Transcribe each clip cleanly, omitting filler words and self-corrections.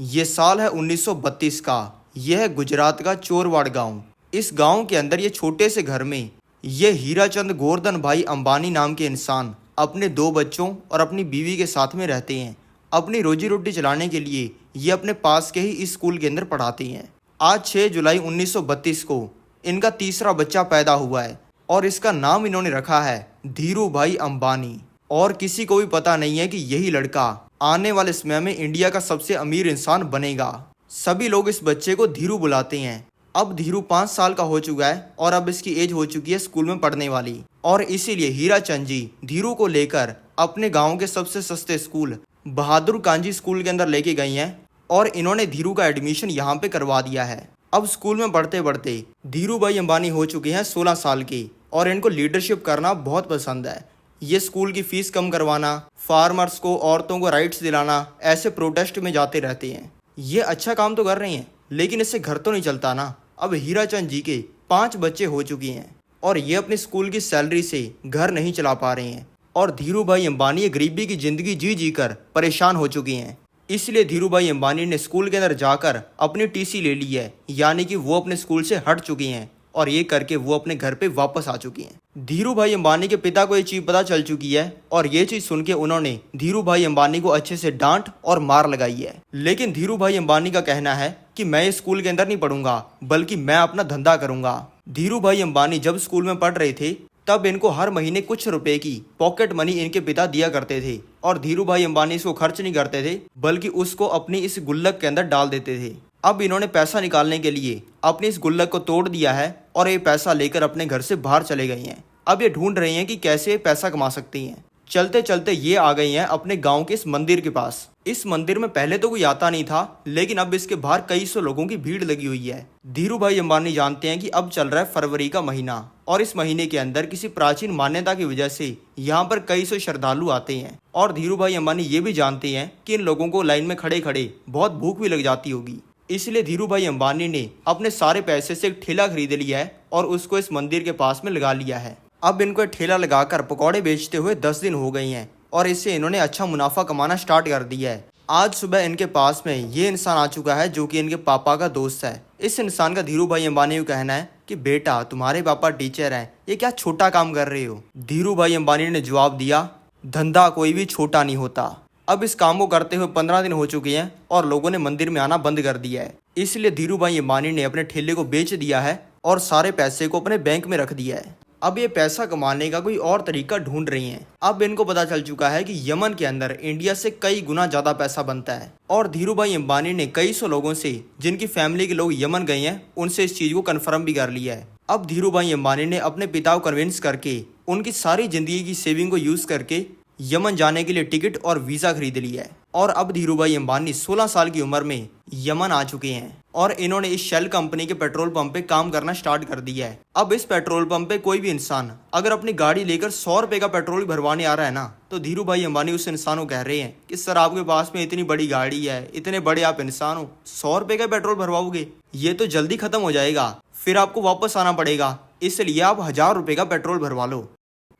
ये साल है 1932 का। यह है गुजरात का चोरवाड़ गांव। इस गांव के अंदर ये छोटे से घर में ये हीराचंद गोवर्धन भाई अंबानी नाम के इंसान अपने 2 बच्चों और अपनी बीवी के साथ में रहते हैं। अपनी रोजी रोटी चलाने के लिए ये अपने पास के ही इस स्कूल के अंदर पढ़ाते हैं। आज 6 जुलाई 1932 को इनका तीसरा बच्चा पैदा हुआ है और इसका नाम इन्होंने रखा है धीरू भाई अंबानी। और किसी को भी पता नहीं है कि यही लड़का आने वाले समय में इंडिया का सबसे अमीर इंसान बनेगा। सभी लोग इस बच्चे को धीरू बुलाते हैं। अब धीरू 5 साल का हो चुका है और अब इसकी एज हो चुकी है स्कूल में पढ़ने वाली, और इसीलिए हीराचंद जी धीरू को लेकर अपने गांव के सबसे सस्ते स्कूल बहादुर कांजी स्कूल के अंदर लेके गई हैं और इन्होंने धीरू का एडमिशन यहाँ पे करवा दिया है। अब स्कूल में पढ़ते पढ़ते धीरू भाई अंबानी हो चुके हैं 16 साल के और इनको लीडरशिप करना बहुत पसंद है। ये स्कूल की फीस कम करवाना, फार्मर्स को, औरतों को राइट्स दिलाना, ऐसे प्रोटेस्ट में जाते रहते हैं। ये अच्छा काम तो कर रहे हैं लेकिन इससे घर तो नहीं चलता ना। अब हीराचंद जी के 5 बच्चे हो चुके हैं और ये अपने स्कूल की सैलरी से घर नहीं चला पा रहे हैं और धीरू भाई अंबानी गरीबी की जिंदगी जी जी कर परेशान हो चुके हैं। इसलिए धीरू भाई अंबानी ने स्कूल के अंदर जाकर अपनी टीसी ले ली है, यानी कि वो अपने स्कूल से हट चुके हैं और ये करके वो अपने घर पे वापस आ चुकी हैं। धीरू भाई अंबानी के पिता को ये चीज पता चल चुकी है और ये चीज सुन के उन्होंने धीरू भाई अंबानी को अच्छे से डांट और मार लगाई है। लेकिन धीरू भाई अंबानी का कहना है कि मैं इस स्कूल के अंदर नहीं पढ़ूंगा बल्कि मैं अपना धंधा करूंगा। धीरू भाई अंबानी जब स्कूल में पढ़ रहे थे तब इनको हर महीने कुछ रुपए की पॉकेट मनी इनके पिता दिया करते थे और धीरू भाई अंबानी इसको खर्च नहीं करते थे बल्कि उसको अपनी इस गुल्लक के अंदर डाल देते थे। अब इन्होंने पैसा निकालने के लिए अपनी इस गुल्लक को तोड़ दिया है और ये पैसा लेकर अपने घर से बाहर चले गई हैं। अब ये ढूंढ रही हैं कि कैसे पैसा कमा सकती हैं। चलते चलते ये आ गई हैं अपने गांव के इस मंदिर के पास। इस मंदिर में पहले तो कोई आता नहीं था लेकिन अब इसके बाहर कई सौ लोगों की भीड़ लगी हुई है। धीरू भाई अंबानी जानते हैं कि अब चल रहा है फरवरी का महीना और इस महीने के अंदर किसी प्राचीन मान्यता की वजह से यहाँ पर कई सौ श्रद्धालु आते हैं और धीरू भाई अंबानी ये भी जानते हैं कि इन लोगों को लाइन में खड़े खड़े बहुत भूख भी लग जाती होगी। इसलिए धीरू भाई अंबानी ने अपने सारे पैसे से एक ठेला खरीद लिया है और उसको इस मंदिर के पास में लगा लिया है। अब इनको ठेला लगाकर पकौड़े बेचते हुए 10 दिन हो गए हैं और इससे इन्होंने अच्छा मुनाफा कमाना स्टार्ट कर दिया है। आज सुबह इनके पास में ये इंसान आ चुका है जो कि इनके पापा का दोस्त है। इस इंसान का धीरू भाई अंबानी को कहना है कि बेटा तुम्हारे पापा टीचर हैं, ये क्या छोटा काम कर रहे हो। धीरू भाई अंबानी ने जवाब दिया, धंधा कोई भी छोटा नहीं होता। अब इस काम को करते हुए 15 दिन हो चुके हैं और लोगों ने मंदिर में आना बंद कर दिया है। इसलिए धीरू भाई अंबानी ने अपने ठेले को बेच दिया है और सारे पैसे को अपने बैंक में रख दिया है। अब ये पैसा कमाने का कोई और तरीका ढूंढ रही हैं। अब इनको पता चल चुका है कि यमन के अंदर इंडिया से कई गुना ज्यादा पैसा बनता है और धीरू भाई अंबानी ने कई सौ लोगों से जिनकी फैमिली के लोग यमन गए हैं उनसे इस चीज को कन्फर्म भी कर लिया है। अब धीरू भाई अंबानी ने अपने पिता को कन्विंस करके उनकी सारी जिंदगी की सेविंग को यूज करके यमन जाने के लिए टिकट और वीजा खरीद लिया है और अब धीरू भाई अंबानी 16 साल की उम्र में यमन आ चुके हैं और इन्होंने इस शेल कंपनी के पेट्रोल पंप पे काम करना स्टार्ट कर दिया है। अब इस पेट्रोल पंप पे कोई भी इंसान अगर अपनी गाड़ी लेकर 100 रुपए का पेट्रोल भरवाने आ रहा है ना, तो धीरू भाई अंबानी उस इंसान को कह रहे हैं कि सर आपके पास में इतनी बड़ी गाड़ी है, इतने बड़े आप इंसान हो, 100 रुपए का पेट्रोल भरवाओगे, ये तो जल्दी खत्म हो जाएगा, फिर आपको वापस आना पड़ेगा, इसलिए आप 1000 रुपए का पेट्रोल भरवा लो।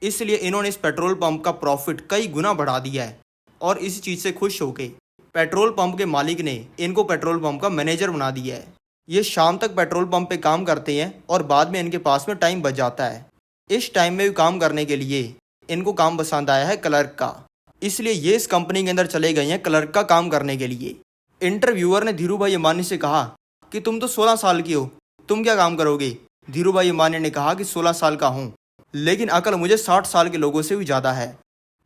इसलिए इन्होंने इस पेट्रोल पंप का प्रॉफिट कई गुना बढ़ा दिया है और इस चीज से खुश होके पेट्रोल पंप के मालिक ने इनको पेट्रोल पंप का मैनेजर बना दिया है। ये शाम तक पेट्रोल पंप पे काम करते हैं और बाद में इनके पास में टाइम बच जाता है। इस टाइम में भी काम करने के लिए इनको काम पसंद आया है क्लर्क का, इसलिए ये इस कंपनी के अंदर चले गए हैं क्लर्क का काम करने के लिए। इंटरव्यूअर ने धीरू भाई अंबानी से कहा कि तुम तो 16 साल की हो, तुम क्या काम करोगे। धीरू भाई अंबानी ने कहा कि 16 साल का हूँ लेकिन अकल मुझे 60 साल के लोगों से भी ज़्यादा है।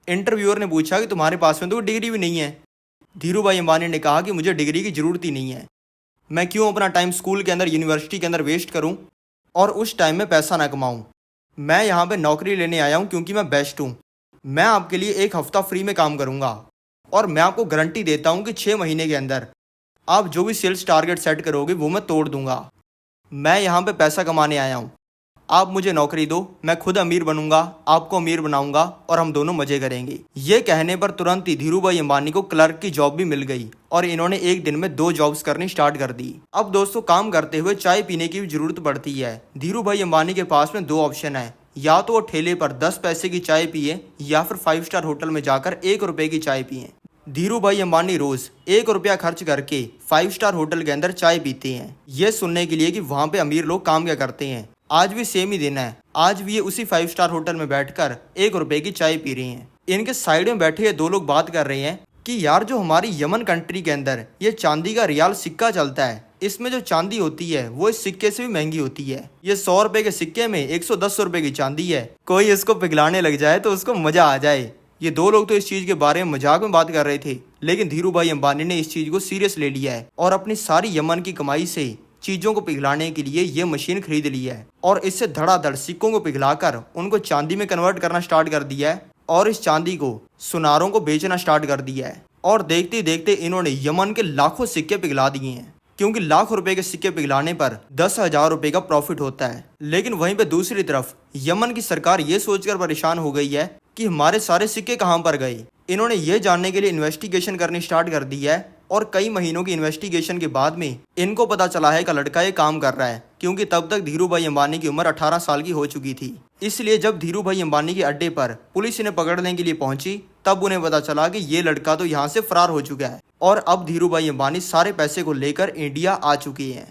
इंटरव्यूअर ने पूछा कि तुम्हारे पास में तो डिग्री भी नहीं है। धीरू भाई अंबानी ने कहा कि मुझे डिग्री की ज़रूरत ही नहीं है, मैं क्यों अपना टाइम स्कूल के अंदर, यूनिवर्सिटी के अंदर वेस्ट करूं और उस टाइम में पैसा ना कमाऊं। मैं यहाँ पे नौकरी लेने आया हूँ क्योंकि मैं बेस्ट हूँ। मैं आपके लिए 1 हफ्ता फ्री में काम करूँगा और मैं आपको गारंटी देता हूँ कि 6 महीने के अंदर आप जो भी सेल्स टारगेट सेट करोगे वो मैं तोड़ दूँगा। मैं यहाँ पर पैसा कमाने आया हूँ, आप मुझे नौकरी दो, मैं खुद अमीर बनूंगा, आपको अमीर बनाऊंगा और हम दोनों मजे करेंगे। ये कहने पर तुरंत ही धीरू भाई अंबानी को क्लर्क की जॉब भी मिल गई और इन्होंने एक दिन में 2 जॉब्स करनी स्टार्ट कर दी। अब दोस्तों काम करते हुए चाय पीने की भी जरूरत पड़ती है। धीरू भाई अंबानी के पास में 2 ऑप्शन है, या तो वो ठेले पर 10 पैसे की चाय पिए या फिर 5 स्टार होटल में जाकर 1 रुपए की चाय पिए। धीरू भाई अंबानी रोज 1 रुपया खर्च करके 5 स्टार होटल के अंदर चाय पीते हैं, ये सुनने के लिए कि वहाँ पे अमीर लोग काम क्या करते हैं। आज भी सेम ही दिन है, आज भी ये उसी 5 स्टार होटल में बैठकर 1 रुपए की चाय पी रही हैं। इनके साइड में बैठे ये दो लोग बात कर रहे हैं कि यार जो हमारी यमन कंट्री के अंदर ये चांदी का रियाल सिक्का चलता है, इसमें जो चांदी होती है वो इस सिक्के से भी महंगी होती है। ये 100 रुपए के सिक्के में 110 रुपए की चांदी है, कोई इसको पिघलाने लग जाए तो उसको मजा आ जाए। ये दो लोग तो इस चीज के बारे में मजाक में बात कर रहे थे, लेकिन धीरू भाई अंबानी ने इस चीज को सीरियस ले लिया है और अपनी सारी यमन की कमाई से चीजों को पिघलाने के लिए ये मशीन खरीद ली है और इससे धड़ाधड़ सिक्कों को पिघलाकर उनको चांदी में कन्वर्ट करना स्टार्ट कर दिया है और इस चांदी को सुनारों को बेचना स्टार्ट कर दिया है। और देखते देखते इन्होंने यमन के लाखों सिक्के पिघला दिए हैं, क्योंकि लाखों रुपए के सिक्के पिघलाने पर 10,000 रुपए का प्रॉफिट होता है। लेकिन वहीं पे दूसरी तरफ यमन की सरकार ये सोचकर परेशान हो गई है कि हमारे सारे सिक्के कहाँ पर गए। इन्होंने ये जानने के लिए इन्वेस्टिगेशन करनी स्टार्ट कर दी है और कई महीनों की इन्वेस्टिगेशन के बाद में इनको पता चला है कि लड़का ये काम कर रहा है, क्योंकि तब तक धीरू भाई अंबानी की उम्र 18 साल की हो चुकी थी। इसलिए जब धीरू भाई अंबानी के अड्डे पर पुलिस इन्हें पकड़ने के लिए पहुंची, तब उन्हें पता चला कि ये लड़का तो यहाँ से फरार हो चुका है और अब धीरू भाई अंबानी सारे पैसे को लेकर इंडिया आ चुके हैं।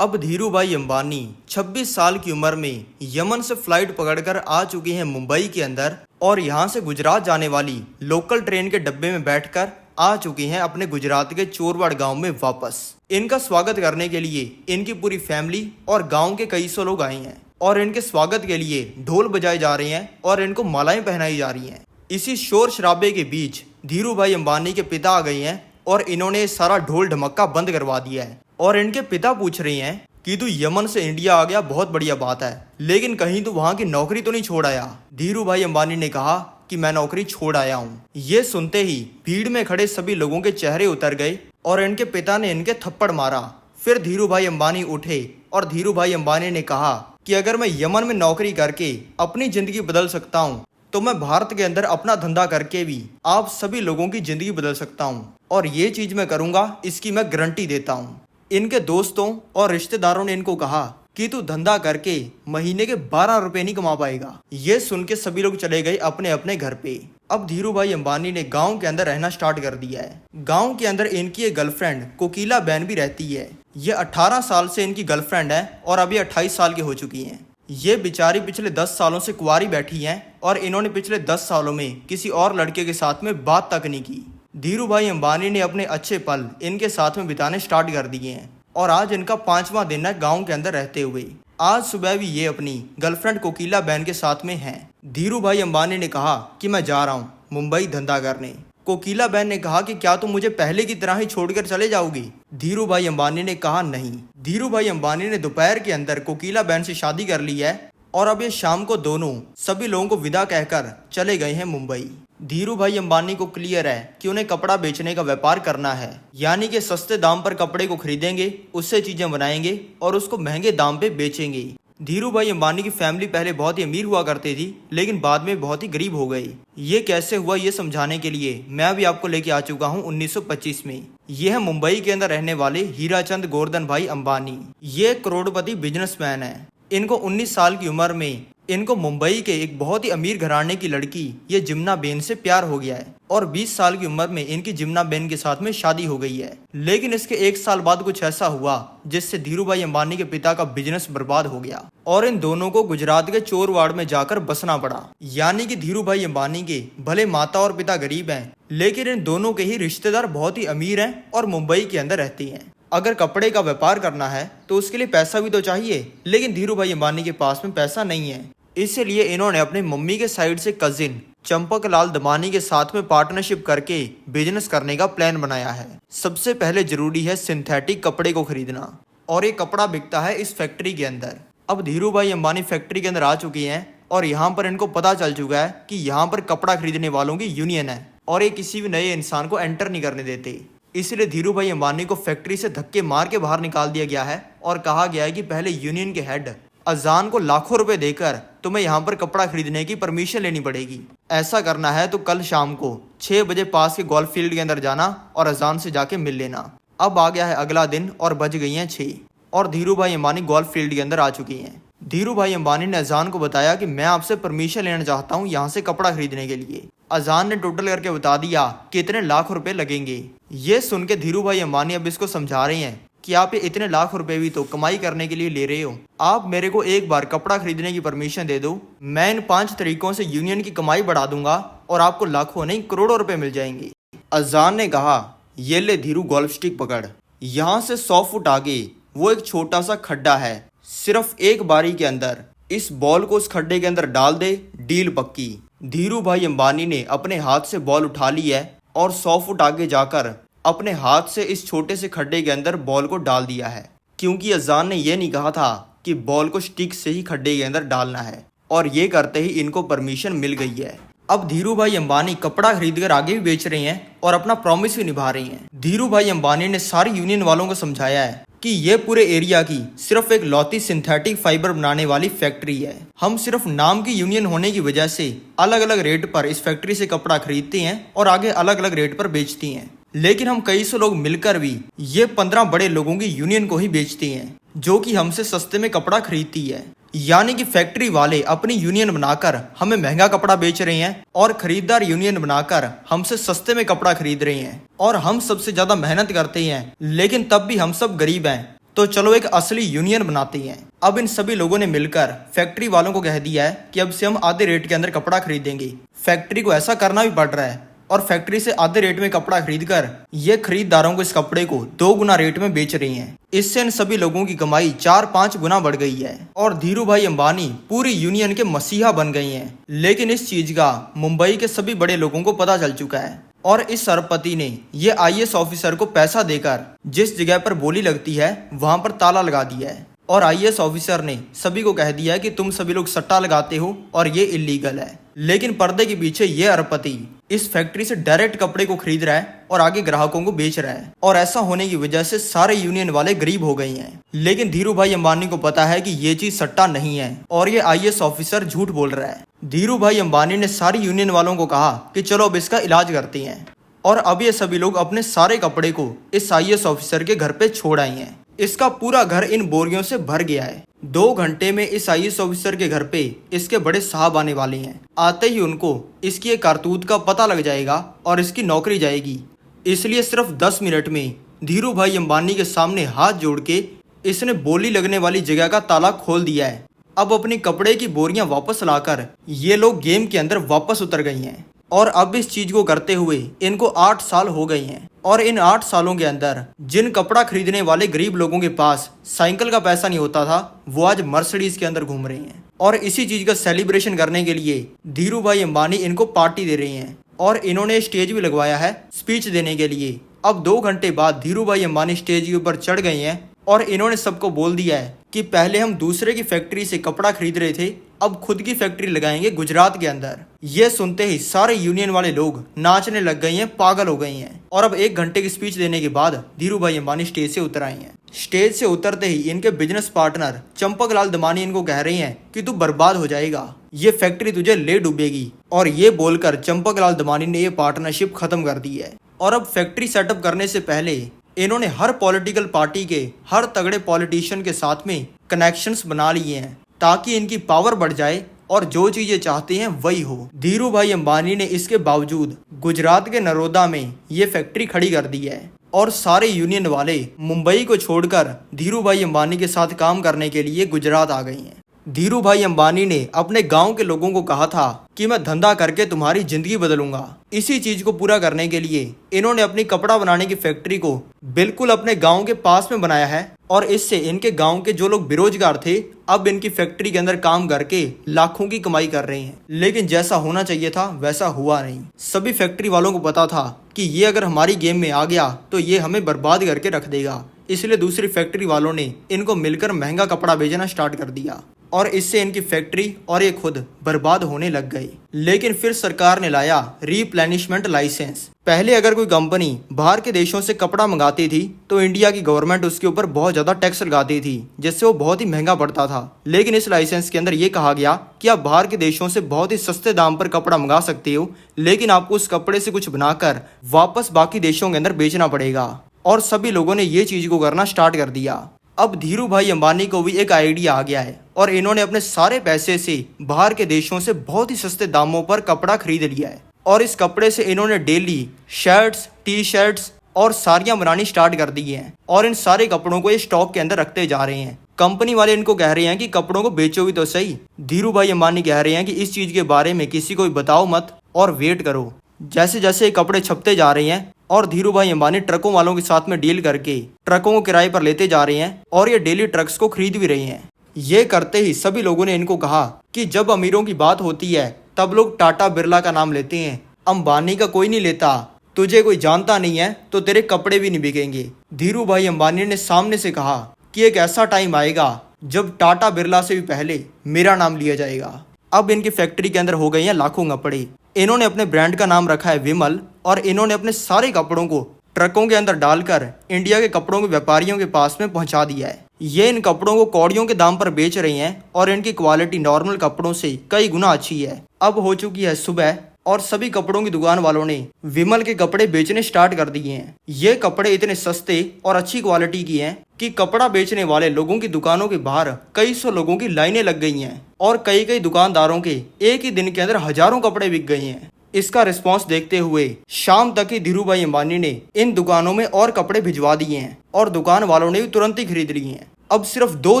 अब धीरू भाई अंबानी 26 साल की उम्र में यमन से फ्लाइट पकड़कर आ चुके हैं मुंबई के अंदर और यहाँ से गुजरात जाने वाली लोकल ट्रेन के डब्बे में बैठकर आ चुके हैं अपने गुजरात के चोरवाड़ गांव में वापस। इनका स्वागत करने के लिए इनकी पूरी फैमिली और गांव के कई सौ लोग आए हैं और इनके स्वागत के लिए ढोल बजाए जा रहे हैं और इनको मालाएं पहनाई जा रही हैं। इसी शोर शराबे के बीच धीरू भाई अंबानी के पिता आ गए हैं और इन्होंने सारा ढोल ढमक्का बंद करवा दिया है और इनके पिता पूछ रहे हैं कि तू यमन से इंडिया आ गया, बहुत बढ़िया बात है, लेकिन कहीं तू वहां की नौकरी तो नहीं छोड़ आया। धीरू भाई अंबानी ने कहा कि मैं नौकरी छोड़ आया हूँ। ये सुनते ही भीड़ में खड़े सभी लोगों के चेहरे उतर गए और इनके पिता ने इनके थप्पड़ मारा। फिर धीरू भाई अंबानी उठे और धीरू भाई अंबानी ने कहा कि अगर मैं यमन में नौकरी करके अपनी जिंदगी बदल सकता हूँ तो मैं भारत के अंदर अपना धंधा करके भी आप सभी लोगों की जिंदगी बदल सकता हूँ और ये चीज मैं करूंगा, इसकी मैं गारंटी देता हूँ। इनके दोस्तों और रिश्तेदारों ने इनको कहा कि तू धंधा करके महीने के 12 रुपए नहीं कमा पाएगा। ये सुन के सभी लोग चले गए अपने अपने घर पे। अब धीरू भाई अंबानी ने गांव के अंदर रहना स्टार्ट कर दिया है। गांव के अंदर इनकी एक गर्लफ्रेंड कोकिला बहन भी रहती है। ये 18 साल से इनकी गर्लफ्रेंड है और अभी 28 साल की हो चुकी हैं। ये बेचारी पिछले 10 सालों से कुंवारी बैठी हैं और इन्होंने पिछले 10 सालों में किसी और लड़के के साथ में बात तक नहीं की। धीरू भाई अंबानी ने अपने अच्छे पल इनके साथ में बिताने स्टार्ट कर दिए हैं और आज इनका 5वां दिन है गांव के अंदर रहते हुए। आज सुबह भी ये अपनी गर्लफ्रेंड कोकिला बहन के साथ में हैं। धीरू भाई अंबानी ने कहा कि मैं जा रहा हूँ मुंबई धंधा करने। कोकिला बहन ने कहा कि क्या तुम मुझे पहले की तरह ही छोड़कर चले जाओगी? धीरू भाई अंबानी ने कहा नहीं। धीरू भाई अंबानी ने दोपहर के अंदर कोकिला बहन से शादी कर ली है और अब ये शाम को दोनों सभी लोगों को विदा कहकर चले गए हैं मुंबई। धीरू भाई अंबानी को क्लियर है कि उन्हें कपड़ा बेचने का व्यापार करना है, यानी कि सस्ते दाम पर कपड़े को खरीदेंगे, उससे चीजें बनाएंगे और उसको महंगे दाम पे बेचेंगे। धीरू भाई अंबानी की फैमिली पहले बहुत ही अमीर हुआ करती थी, लेकिन बाद में बहुत ही गरीब हो गई। ये कैसे हुआ ये समझाने के लिए मैं भी आपको लेके आ चुका हूँ 1925 में। ये है मुंबई के अंदर रहने वाले हीराचंद गोवर्धन भाई अंबानी। ये करोड़पति बिजनेसमैन है। इनको 19 साल की उम्र में इनको मुंबई के एक बहुत ही अमीर घराने की लड़की ये जिम्ना बेन से प्यार हो गया है और 20 साल की उम्र में इनकी जिम्ना बेन के साथ में शादी हो गई है। लेकिन इसके 1 साल बाद कुछ ऐसा हुआ जिससे धीरू भाई अंबानी के पिता का बिजनेस बर्बाद हो गया और इन दोनों को गुजरात के चोरवाड़ में जाकर बसना पड़ा। यानी कि धीरू भाई अंबानी के भले माता और पिता गरीब हैं, लेकिन इन दोनों के ही रिश्तेदार बहुत ही अमीर हैं और मुंबई के अंदर रहते हैं। अगर कपड़े का व्यापार करना है तो उसके लिए पैसा भी तो चाहिए, लेकिन धीरू भाई अंबानी के पास में पैसा नहीं है। इसलिए इन्होंने अपने मम्मी के साइड से कजिन चंपक लाल दमानी के साथ में पार्टनरशिप करके बिजनेस करने का प्लान बनाया है। सबसे पहले जरूरी है सिंथेटिक कपड़े को खरीदना और ये कपड़ा बिकता है इस फैक्ट्री के अंदर। अब धीरू भाई अंबानी फैक्ट्री के अंदर आ चुके हैं और यहाँ पर इनको पता चल चुका है कि यहाँ पर कपड़ा खरीदने वालों की यूनियन है और ये किसी भी नए इंसान को एंटर नहीं करने देते। इसलिए धीरू भाई अंबानी को फैक्ट्री से धक्के मार के बाहर निकाल दिया गया है और कहा गया है कि पहले यूनियन के हेड अजान को लाखों रुपए देकर तुम्हें यहाँ पर कपड़ा खरीदने की परमिशन लेनी पड़ेगी। ऐसा करना है तो कल शाम को 6 बजे पास के गोल्फ फील्ड के अंदर जाना और अजान से जाके मिल लेना। अब आ गया है अगला दिन और बज गई हैं 6 और धीरू भाई अंबानी गोल्फ फील्ड के अंदर आ चुकी हैं। धीरू भाई अंबानी ने अजान को बताया कि मैं आपसे परमिशन लेना चाहता हूँ यहाँ से कपड़ा खरीदने के लिए। अजान ने टोटल करके बता दिया कि इतने लाख रुपए लगेंगे। ये सुन के धीरू भाई अंबानी अब इसको समझा रहे हैं कि आप ये इतने लाख रुपए भी तो कमाई करने के लिए ले रहे हो, आप मेरे को एक बार कपड़ा खरीदने की परमिशन दे दो, मैं इन 5 तरीकों से यूनियन की कमाई बढ़ा दूंगा और आपको लाखों नहीं करोड़ों रुपए मिल जाएंगे। अजान ने कहा, ये ले धीरू गोल्फ स्टिक पकड़, यहाँ से 100 फुट आगे वो एक छोटा सा खड्डा है, सिर्फ एक बारी के अंदर इस बॉल को उस खड्डे के अंदर डाल दे, डील पक्की। धीरू भाई अंबानी ने अपने हाथ से बॉल उठा ली है और 100 फुट आगे जाकर अपने हाथ से इस छोटे से खड्डे के अंदर बॉल को डाल दिया है, क्योंकि अजान ने यह नहीं कहा था कि बॉल को स्टिक से ही खड्डे के अंदर डालना है, और ये करते ही इनको परमिशन मिल गई है। अब धीरू भाई अंबानी कपड़ा खरीदकर आगे भी बेच रहे हैं और अपना प्रॉमिस भी निभा रहे हैं। धीरू भाई अंबानी ने सारी यूनियन वालों को समझाया है कि ये पूरे एरिया की सिर्फ एक लौती सिंथेटिक फाइबर बनाने वाली फैक्ट्री है। हम सिर्फ नाम की यूनियन होने की वजह से अलग अलग रेट पर इस फैक्ट्री से कपड़ा खरीदते हैं और आगे अलग अलग रेट पर बेचती हैं, लेकिन हम कई सौ लोग मिलकर भी ये 15 बड़े लोगों की यूनियन को ही बेचते हैं, जो कि हमसे सस्ते में कपड़ा खरीदती है। यानी कि फैक्ट्री वाले अपनी यूनियन बनाकर हमें महंगा कपड़ा बेच रहे हैं और खरीदार यूनियन बनाकर हमसे सस्ते में कपड़ा खरीद रहे हैं, और हम सबसे ज्यादा मेहनत करते हैं, लेकिन तब भी हम सब गरीब हैं। तो चलो एक असली यूनियन बनाते हैं। अब इन सभी लोगों ने मिलकर फैक्ट्री वालों को कह दिया है कि अब से हम आधे रेट के अंदर कपड़ा खरीदेंगे। फैक्ट्री को ऐसा करना भी पड़ रहा है और फैक्ट्री से आधे रेट में कपड़ा खरीदकर ये खरीदारों को इस कपड़े को 2 गुना रेट में बेच रही हैं। इससे इन सभी लोगों की कमाई 4-5 गुना बढ़ गई है और धीरू भाई अंबानी पूरी यूनियन के मसीहा बन गए हैं। लेकिन इस चीज का मुंबई के सभी बड़े लोगों को पता चल चुका है और इस अरबपति ने ये आईएएस ऑफिसर को पैसा देकर जिस जगह पर बोली लगती है वहां पर ताला लगा दिया है, और आईएएस ऑफिसर ने सभी को कह दिया है कि तुम सभी लोग सट्टा लगाते हो और ये इलीगल है। लेकिन पर्दे के पीछे ये अरबपति इस फैक्ट्री से डायरेक्ट कपड़े को खरीद रहा है और आगे ग्राहकों को बेच रहा है, और ऐसा होने की वजह से सारे यूनियन वाले गरीब हो गए हैं। लेकिन धीरू भाई अंबानी को पता है कि ये चीज सट्टा नहीं है और ये आईएएस ऑफिसर झूठ बोल रहा है। धीरू भाई अंबानी ने सारी यूनियन वालों को कहा कि चलो अब इसका इलाज करते हैं, और अब ये सभी लोग अपने सारे कपड़े को इस आईएएस ऑफिसर के घर पे छोड़ आए हैं। इसका पूरा घर इन बोरियों से भर गया है। 2 घंटे में इस आईएएस ऑफिसर के घर पे इसके बड़े साहब आने वाले हैं। आते ही उनको इसकी एक कारतूत का पता लग जाएगा और इसकी नौकरी जाएगी। इसलिए सिर्फ 10 मिनट में धीरू भाई अंबानी के सामने हाथ जोड़ के इसने बोली लगने वाली जगह का ताला खोल दिया है। अब अपनी कपड़े की बोरियां वापस लाकर ये लोग गेम के अंदर वापस उतर गई हैं, और अब इस चीज को करते हुए इनको 8 साल हो गए हैं। और इन 8 सालों के अंदर जिन कपड़ा खरीदने वाले गरीब लोगों के पास साइकिल का पैसा नहीं होता था, वो आज मर्सिडीज के अंदर घूम रहे हैं। और इसी चीज का सेलिब्रेशन करने के लिए धीरू भाई अंबानी इनको पार्टी दे रहे हैं, और इन्होंने स्टेज भी लगवाया है स्पीच देने के लिए। अब 2 घंटे बाद धीरू भाई अंबानी स्टेज के ऊपर चढ़ गए हैं और इन्होंने सबको बोल दिया है कि पहले हम दूसरे की फैक्ट्री से कपड़ा खरीद रहे थे, अब खुद की फैक्ट्री लगाएंगे गुजरात के अंदर। ये सुनते ही सारे यूनियन वाले लोग नाचने लग गए हैं, पागल हो गए हैं। और अब 1 घंटे की स्पीच देने के बाद धीरू भाई अंबानी स्टेज से उतर आए हैं। स्टेज से उतरते ही इनके बिजनेस पार्टनर चंपक लाल दमानी इनको कह रहे हैं कि तू बर्बाद हो जाएगा, ये फैक्ट्री तुझे ले डूबेगी। और ये बोलकर चंपक लाल दमानी ने ये पार्टनरशिप खत्म कर दी है। और अब फैक्ट्री सेटअप करने से पहले इन्होंने हर पॉलिटिकल पार्टी के हर तगड़े पॉलिटिशियन के साथ में कनेक्शंस बना लिए हैं, ताकि इनकी पावर बढ़ जाए और जो चीजें चाहते हैं वही हो। धीरू भाई अंबानी ने इसके बावजूद गुजरात के नरोदा में ये फैक्ट्री खड़ी कर दी है, और सारे यूनियन वाले मुंबई को छोड़कर धीरू भाई अंबानी के साथ काम करने के लिए गुजरात आ गए हैं। धीरू भाई अंबानी ने अपने गांव के लोगों को कहा था कि मैं धंधा करके तुम्हारी जिंदगी बदलूंगा। इसी चीज को पूरा करने के लिए इन्होंने अपनी कपड़ा बनाने की फैक्ट्री को बिल्कुल अपने गांव के पास में बनाया है, और इससे इनके गांव के जो लोग बेरोजगार थे अब इनकी फैक्ट्री के अंदर काम करके लाखों की कमाई कर रहे हैं। लेकिन जैसा होना चाहिए था वैसा हुआ नहीं। सभी फैक्ट्री वालों को पता था कि ये अगर हमारी गेम में आ गया तो ये हमें बर्बाद करके रख देगा, इसलिए दूसरी फैक्ट्री वालों ने इनको मिलकर महंगा कपड़ा बेचना स्टार्ट कर दिया, और इससे इनकी फैक्ट्री और ये खुद बर्बाद होने लग गए। लेकिन फिर सरकार ने लाया रीप्लेनिशमेंट लाइसेंस। पहले अगर कोई कंपनी बाहर के देशों से कपड़ा मंगाती थी तो इंडिया की गवर्नमेंट उसके ऊपर बहुत ज्यादा टैक्स लगाती थी, जिससे वो बहुत ही महंगा पड़ता था। लेकिन इस लाइसेंस के अंदर ये कहा गया कि आप बाहर के देशों से बहुत ही सस्ते दाम पर कपड़ा मंगा सकते हो, लेकिन आपको उस कपड़े से कुछ बनाकर वापस बाकी देशों के अंदर बेचना पड़ेगा। और सभी लोगों ने ये चीज को करना स्टार्ट कर दिया। अब धीरू भाई अंबानी को भी एक आइडिया आ गया है, और इन्होंने अपने सारे पैसे से बाहर के देशों से बहुत ही सस्ते दामों पर कपड़ा खरीद लिया है। और इस कपड़े से इन्होंने डेली शर्ट्स, टी शर्ट्स और साड़ियाँ बनानी स्टार्ट कर दी हैं और इन सारे कपड़ों को ये स्टॉक के अंदर रखते जा रहे हैं। कंपनी वाले इनको कह रहे हैं कि कपड़ों को बेचो भी तो सही। धीरू भाई अंबानी कह रहे हैं कि इस चीज़ के बारे में किसी को भी बताओ मत और वेट करो। जैसे जैसे ये कपड़े छपते जा रहे हैं और धीरू भाई अंबानी ट्रकों वालों के साथ में डील करके ट्रकों को किराए पर लेते जा रहे हैं और ये डेली ट्रक्स को खरीद भी रहे हैं। ये करते ही सभी लोगों ने इनको कहा कि जब अमीरों की बात होती है तब लोग टाटा बिरला का नाम लेते हैं, अंबानी का कोई नहीं लेता। तुझे कोई जानता नहीं है तो तेरे कपड़े भी नहीं बिकेंगे। धीरू भाई अंबानी ने सामने से कहा कि एक ऐसा टाइम आएगा जब टाटा बिरला से भी पहले मेरा नाम लिया जाएगा। अब इनकी फैक्ट्री के अंदर हो गए हैं लाखों कपड़े। इन्होंने अपने ब्रांड का नाम रखा है विमल और इन्होंने अपने सारे कपड़ों को ट्रकों के अंदर डालकर इंडिया के कपड़ों के व्यापारियों के पास में पहुंचा दिया है। ये इन कपड़ों को कौड़ियों के दाम पर बेच रही हैं और इनकी क्वालिटी नॉर्मल कपड़ों से कई गुना अच्छी है। अब हो चुकी है सुबह और सभी कपड़ों की दुकान वालों ने विमल के कपड़े बेचने स्टार्ट कर दिए हैं। ये कपड़े इतने सस्ते और अच्छी क्वालिटी की हैं कि कपड़ा बेचने वाले लोगों की दुकानों के बाहर कई सौ लोगों की लाइनें लग गई हैं और कई कई दुकानदारों के एक ही दिन के अंदर हजारों कपड़े बिक गए हैं। इसका रिस्पांस देखते हुए शाम तक ही धीरू भाई अंबानी ने इन दुकानों में और कपड़े भिजवा दिए हैं और दुकान वालों ने भी तुरंत ही खरीद लिए हैं। अब सिर्फ 2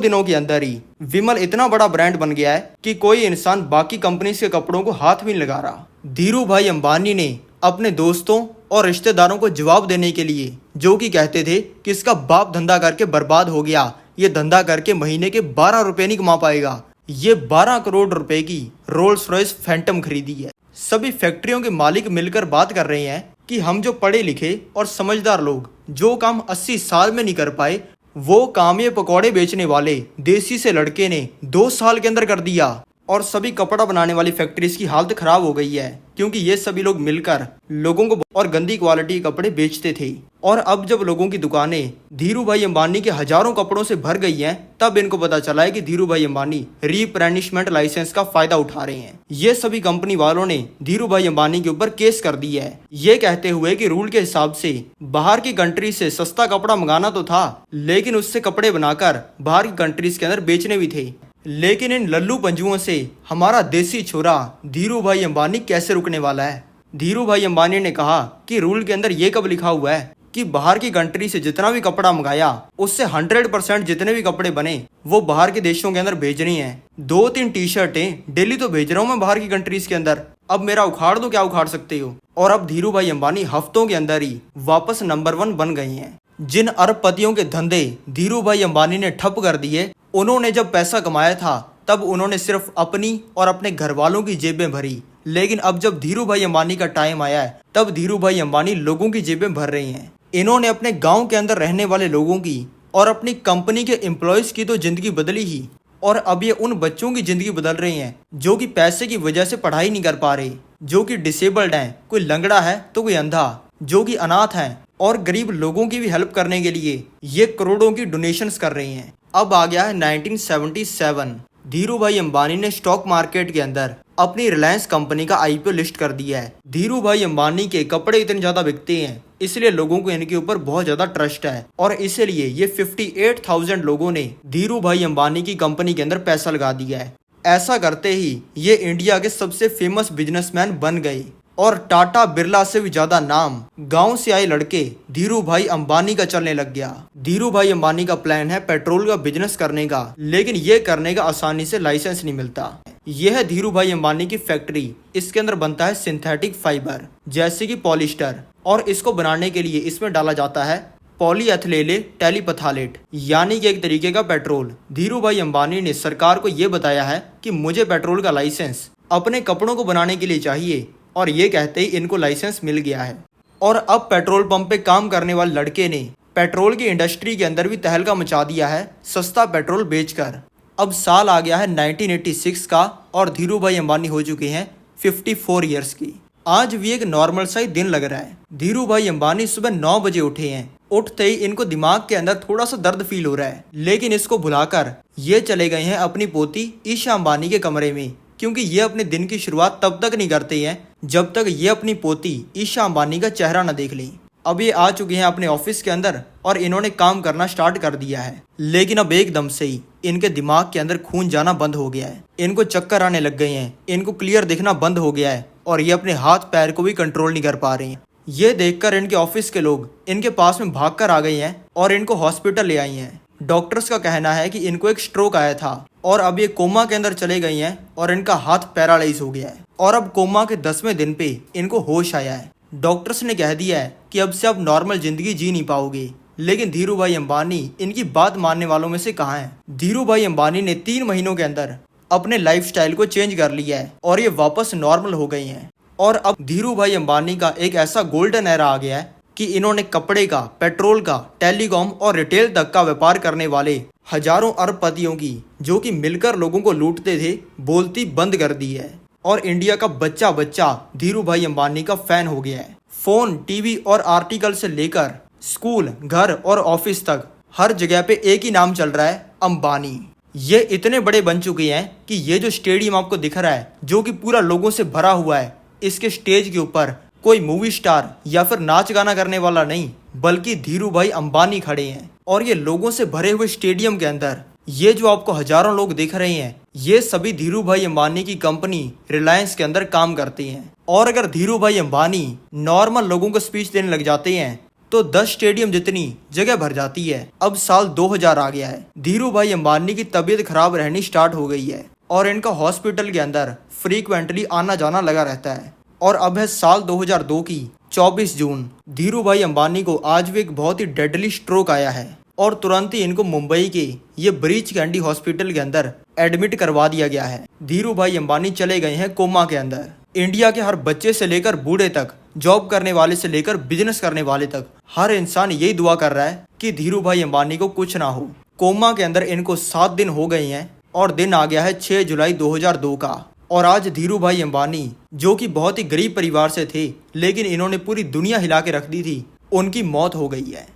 दिनों के अंदर ही विमल इतना बड़ा ब्रांड बन गया है कि कोई इंसान बाकी कंपनीज के कपड़ों को हाथ भी नहीं लगा रहा। धीरू भाई अंबानी ने अपने दोस्तों और रिश्तेदारों को जवाब देने के लिए, जो कि कहते थे कि इसका बाप धंधा करके बर्बाद हो गया, ये धंधा करके महीने के 12 रुपए नहीं कमा पाएगा, ये 12 करोड़ रुपए की रोल्स रॉयस फैंटम खरीदी है। सभी फैक्ट्रियों के मालिक मिलकर बात कर रहे हैं कि हम जो पढ़े लिखे और समझदार लोग जो काम 80 साल में नहीं कर पाए वो काम ये पकौड़े बेचने वाले देसी से लड़के ने 2 साल के अंदर कर दिया। और सभी कपड़ा बनाने वाली फैक्ट्रीज की हालत खराब हो गई है क्योंकि ये सभी लोग मिलकर लोगों को और गंदी क्वालिटी के कपड़े बेचते थे। और अब जब लोगों की दुकानें धीरू भाई अंबानी के हजारों कपड़ों से भर गई हैं तब इनको पता चला है कि धीरू भाई अंबानी रिप्लेनिशमेंट लाइसेंस का फायदा उठा रहे हैं। ये सभी कंपनी वालों ने धीरू भाई अंबानी के ऊपर केस कर दिया है, ये कहते हुए कि रूल के हिसाब से बाहर की कंट्री से सस्ता कपड़ा मंगाना तो था लेकिन उससे कपड़े बनाकर बाहर की कंट्रीज के अंदर बेचने भी थे। लेकिन इन लल्लू पंजुओं से हमारा देसी छोरा धीरू भाई अंबानी कैसे रुकने वाला है। धीरू भाई अंबानी ने कहा कि रूल के अंदर ये कब लिखा हुआ है कि बाहर की कंट्री से जितना भी कपड़ा मंगाया उससे 100% जितने भी कपड़े बने वो बाहर के देशों के अंदर भेजनी है। 2-3 टी शर्टें डेली तो भेज रहा हूँ मैं बाहर की कंट्रीज के अंदर, अब मेरा उखाड़ दो, क्या उखाड़ सकते हो। और अब धीरू भाई अंबानी हफ्तों के अंदर ही वापस नंबर 1 बन गए हैं। जिन अरबपतियों के धंधे धीरू भाई अंबानी ने ठप कर दिए, उन्होंने जब पैसा कमाया था तब उन्होंने सिर्फ अपनी और अपने घर वालों की जेबें भरी, लेकिन अब जब धीरू भाई अंबानी का टाइम आया है तब धीरू भाई अंबानी लोगों की जेबें भर रहे हैं। इन्होंने अपने गांव के अंदर रहने वाले लोगों की और अपनी कंपनी के एम्प्लॉयज की तो जिंदगी बदली ही, और अब ये उन बच्चों की जिंदगी बदल रहे हैं जो कि पैसे की वजह से पढ़ाई नहीं कर पा रहे, जो कि डिसेबल्ड हैं, कोई लंगड़ा है तो कोई अंधा, जो कि अनाथ हैं, और गरीब लोगों की भी हेल्प करने के लिए ये करोड़ों की डोनेशंस कर रहे हैं। अब आ गया है 1977। धीरू भाई अंबानी ने स्टॉक मार्केट के अंदर अपनी रिलायंस कंपनी का आईपीओ लिस्ट कर दिया है। धीरू भाई अंबानी के कपड़े इतने ज्यादा बिकते हैं इसलिए लोगों को इनके ऊपर बहुत ज्यादा ट्रस्ट है और इसीलिए ये 58,000 लोगों ने धीरू भाई अंबानी की कंपनी के अंदर पैसा लगा दिया है। ऐसा करते ही ये इंडिया के सबसे फेमस बिजनेसमैन बन गए और टाटा बिरला से भी ज्यादा नाम गांव से आए लड़के धीरू भाई अंबानी का चलने लग गया। धीरू भाई अंबानी का प्लान है पेट्रोल का बिजनेस करने का, लेकिन ये करने का आसानी से लाइसेंस नहीं मिलता। यह है धीरू भाई अंबानी की फैक्ट्री। इसके अंदर बनता है सिंथेटिक फाइबर जैसे कि पॉलिस्टर, और इसको बनाने के लिए इसमें डाला जाता है पॉलीएथिलीन टेलीपथालेट यानी कि एक तरीके का पेट्रोल। धीरू भाई अंबानी ने सरकार को ये बताया है कि मुझे पेट्रोल का लाइसेंस अपने कपड़ों को बनाने के लिए चाहिए, और ये कहते ही इनको लाइसेंस मिल गया है। और अब पेट्रोल पंप पे काम करने वाले लड़के ने पेट्रोल की इंडस्ट्री के अंदर भी तहलका मचा दिया है सस्ता पेट्रोल बेचकर। अब साल आ गया है 1986 का और धीरू भाई अंबानी हो चुके हैं 54 ईयर्स की। आज भी एक नॉर्मल सा ही दिन लग रहा है। धीरू भाई अंबानी सुबह 9 बजे उठे हैं। उठते ही इनको दिमाग के अंदर थोड़ा सा दर्द फील हो रहा है, लेकिन इसको भुलाकर ये चले गए हैं अपनी पोती ईशा अंबानी के कमरे में, क्योंकि ये अपने दिन की शुरुआत तब तक नहीं करते हैं जब तक ये अपनी पोती ईशा अंबानी का चेहरा न देख लें। अब ये आ चुके हैं अपने ऑफिस के अंदर और इन्होंने काम करना स्टार्ट कर दिया है, लेकिन अब एकदम से ही इनके दिमाग के अंदर खून जाना बंद हो गया है। इनको चक्कर आने लग गए हैं, इनको क्लियर दिखना बंद हो गया है और ये अपने हाथ पैर को भी कंट्रोल नहीं कर पा रहे हैं। ये देखकर इनके ऑफिस के लोग इनके पास में भागकर आ गए हैं और इनको हॉस्पिटल ले आई हैं। डॉक्टर्स का कहना है कि इनको एक स्ट्रोक आया था और अब ये कोमा के अंदर चले गई हैं और इनका हाथ पैरालाइज हो गया है और अब कोमा के 10वें दिन पे इनको होश आया है। डॉक्टर्स ने कह दिया है कि अब से आप नॉर्मल जिंदगी जी नहीं पाओगे। लेकिन धीरू भाई अंबानी इनकी बात मानने वालों में से कहाँ हैं। धीरू भाई अंबानी ने 3 महीनों के अंदर अपने लाइफस्टाइल को चेंज कर लिया है और ये वापस नॉर्मल हो गई हैं। और अब धीरू भाई अंबानी का एक ऐसा गोल्डन एरा आ गया है कि इन्होंने कपड़े का, पेट्रोल का, टेलीकॉम और रिटेल तक का व्यापार करने वाले हजारों अरबपतियों की, जो कि मिलकर लोगों को लूटते थे, बोलती बंद कर दी है। और इंडिया का बच्चा बच्चा धीरू भाई अंबानी का फैन हो गया है। फोन, टीवी और आर्टिकल से लेकर स्कूल, घर और ऑफिस तक हर जगह पे एक ही नाम चल रहा है, अंबानी। ये इतने बड़े बन चुके हैं कि ये जो स्टेडियम आपको दिख रहा है, जो कि पूरा लोगों से भरा हुआ है, इसके स्टेज के ऊपर कोई मूवी स्टार या फिर नाच गाना करने वाला नहीं, बल्कि धीरू भाई अंबानी खड़े हैं। और ये लोगों से भरे हुए स्टेडियम के अंदर ये जो आपको हजारों लोग दिख रहे हैं, ये सभी धीरू भाई अंबानी की कंपनी रिलायंस के अंदर काम करती हैं। और अगर धीरू भाई अंबानी नॉर्मल लोगों को स्पीच देने लग जाते हैं तो 10 स्टेडियम जितनी जगह भर जाती है। अब साल 2000 आ गया है, धीरू भाई अंबानी की तबीयत खराब रहनी स्टार्ट हो गई है और इनका हॉस्पिटल के अंदर फ्रीक्वेंटली आना जाना लगा रहता है। और अब है साल 2002 की 24 जून। धीरू भाई अंबानी को आज भी एक बहुत ही डेडली स्ट्रोक आया है और तुरंत ही इनको मुंबई के ये ब्रीच कैंडी हॉस्पिटल के अंदर एडमिट करवा दिया गया है। धीरू भाई अंबानी चले गए हैं कोमा के अंदर। इंडिया के हर बच्चे से लेकर बूढ़े तक, जॉब करने वाले से लेकर बिजनेस करने वाले तक, हर इंसान यही दुआ कर रहा है कि धीरू भाई अंबानी को कुछ ना हो। कोमा के अंदर इनको 7 दिन हो गए हैं और दिन आ गया है 6 जुलाई 2002 का। और आज धीरू भाई अंबानी, जो कि बहुत ही गरीब परिवार से थे लेकिन इन्होंने पूरी दुनिया हिला के रख दी थी, उनकी मौत हो गई है।